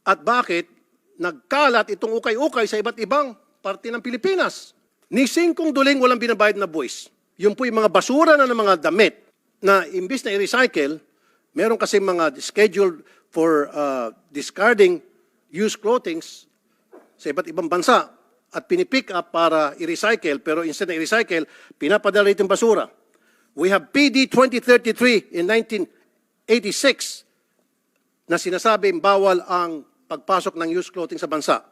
At bakit nagkalat itong ukay-ukay sa iba't ibang parte ng Pilipinas? Ni singkong duling walang binabayad na buwis. Yun po yung mga basura na ng mga damit na imbis na i-recycle, meron kasi mga scheduled for discarding used clothing sa iba't ibang bansa at pinipick up para i-recycle, pero instead na i-recycle, pinapadala itong basura. We have PD 2033 in 1986 na sinasabing bawal ang pagpasok ng used clothing sa bansa.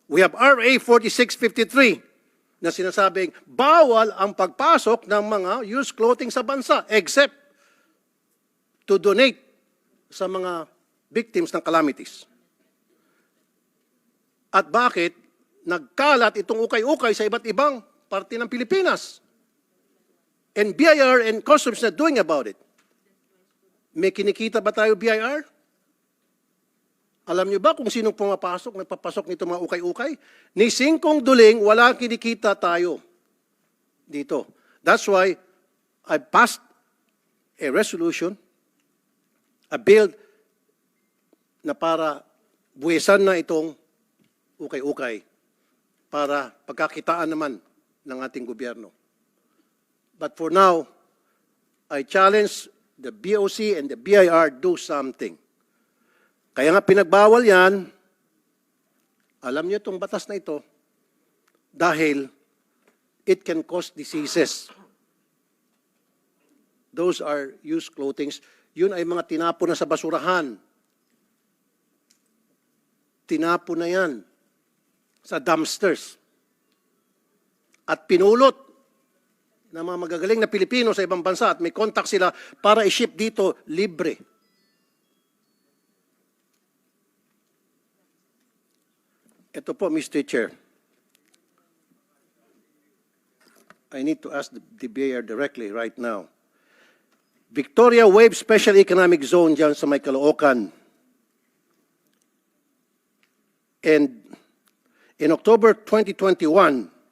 We have RA 4653 na sinasabing bawal ang pagpasok ng mga used clothing sa bansa except to donate sa mga victims ng calamities. At bakit nagkalat itong ukay-ukay sa iba't ibang parte ng Pilipinas? And BIR and Customs not doing about it. May kinikita ba tayo, BIR? Alam niyo ba kung sinong pumapasok, nagpapasok nito mga ukay-ukay? Ni singkong duling, wala kinikita tayo dito. That's why I passed a resolution, a bill na para buwisan na itong ukay-ukay para pagkakitaan naman ng ating gobyerno. But for now, I challenge the BOC and the BIR do something. Kaya nga pinagbawal yan, alam niyo itong batas na ito, dahil it can cause diseases. Those are used clothing. Yun ay mga tinapon na sa basurahan. Tinapon na yan sa dumpsters. At pinulot ng mga magagaling na Pilipino sa ibang bansa at may contact sila para i-ship dito libre. Ito po, Mr. Chair. I need to ask the BIR directly right now. Victoria Wave Special Economic Zone dyan sa may Caloocan. And in October 2021,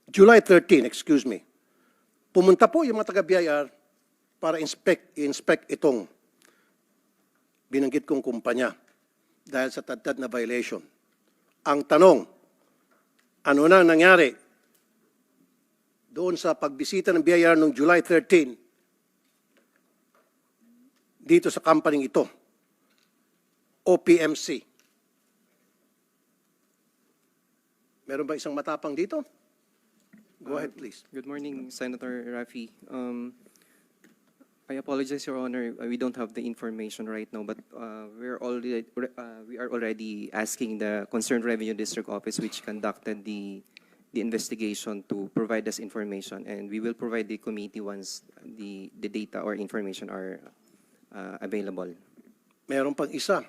July 13, excuse me, pumunta po yung mga taga-BIR para inspect itong binanggit kong kumpanya dahil sa tad na violation. Ang tanong, ano na nangyari doon sa pagbisita ng BIR noong July 13 dito sa company ito, OPMC? Meron ba isang matapang dito? Go ahead, please. Good morning, Senator Raffy. I apologize, Your Honor. We don't have the information right now, but we are already asking the concerned Revenue District Office, which conducted the investigation, to provide us information, and we will provide the committee once the data or information are available. Meron pang isa.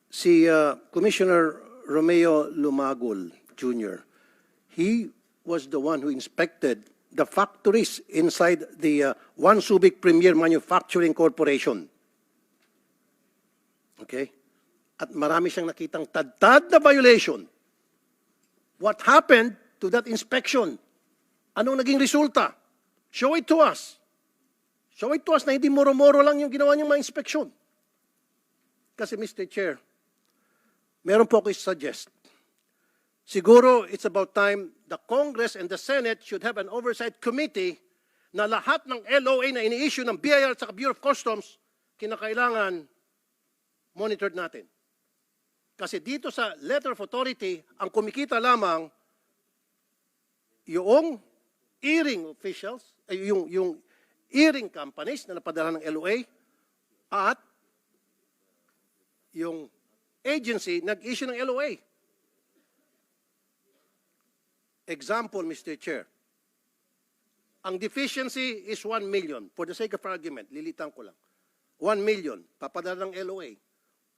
Si Commissioner Romeo Lumagul Jr., he was the one who inspected the factories inside the One Subic Premier Manufacturing Corporation. Okay? At marami siyang nakitang tad na violation. What happened to that inspection? Anong naging resulta? Show it to us. Show it to us na hindi moro-moro lang yung ginawa niyang mga inspeksyon. Kasi Mr. Chair, meron po ako suggest. Siguro it's about time the Congress and the Senate should have an oversight committee na lahat ng LOA na ini-issue ng BIR at Bureau of Customs kinakailangan monitored natin. Kasi dito sa letter of authority, ang kumikita lamang yung earring officials, yung earring companies na napadala ng LOA at yung agency nag-issue ng LOA. Example, Mr. Chair. Ang deficiency is 1 million. For the sake of argument, lilitan ko lang. 1 million, papadala ng LOA.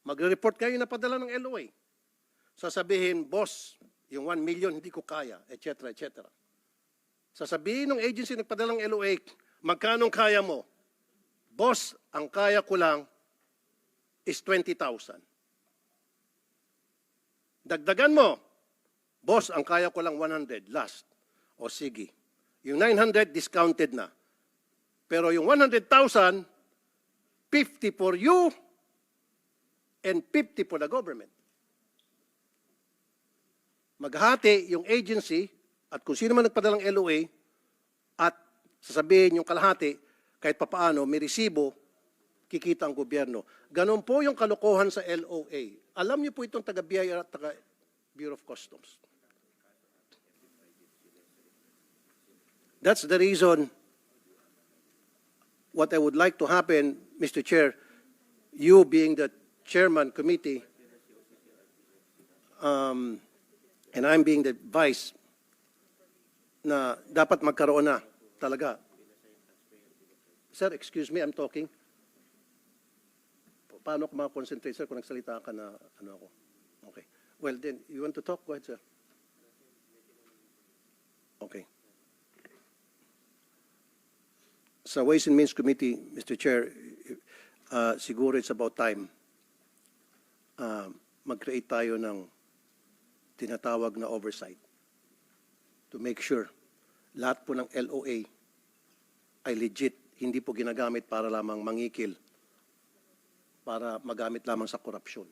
Magre-report kayo na padala ng LOA. Sasabihin, boss, yung 1 million hindi ko kaya, etc., etc. Sasabihin ng agency nagpadala ng LOA, magkanong kaya mo? Boss, ang kaya ko lang is 20,000. Dagdagan mo, boss, ang kaya ko lang 100, last. O sige, yung 900 discounted na. Pero yung 100,000, 50 for you and 50 for the government. Maghati yung agency at kung sino man nagpadalang LOA at sasabihin yung kalahati, kahit papaano, may resibo, kikita ang gobyerno. Ganon po yung kalokohan sa LOA. Alam niyo po itong taga-BIR at taga-Bureau of Customs. That's the reason what I would like to happen, Mr. Chair, you being the chairman committee, and I'm being the vice, na dapat magkaroon na talaga. Sir, excuse me, I'm talking. Paano ako makakonsentrate, sir, kung nagsalita ka na ano ako? Okay. Well, then, you want to talk? Go ahead, sir. Okay. Sa Ways and Means Committee, Mr. Chair, siguro it's about time mag-create tayo ng tinatawag na oversight to make sure lahat po ng LOA ay legit, hindi po ginagamit para lamang mangikil, para magamit lamang sa korupsyon.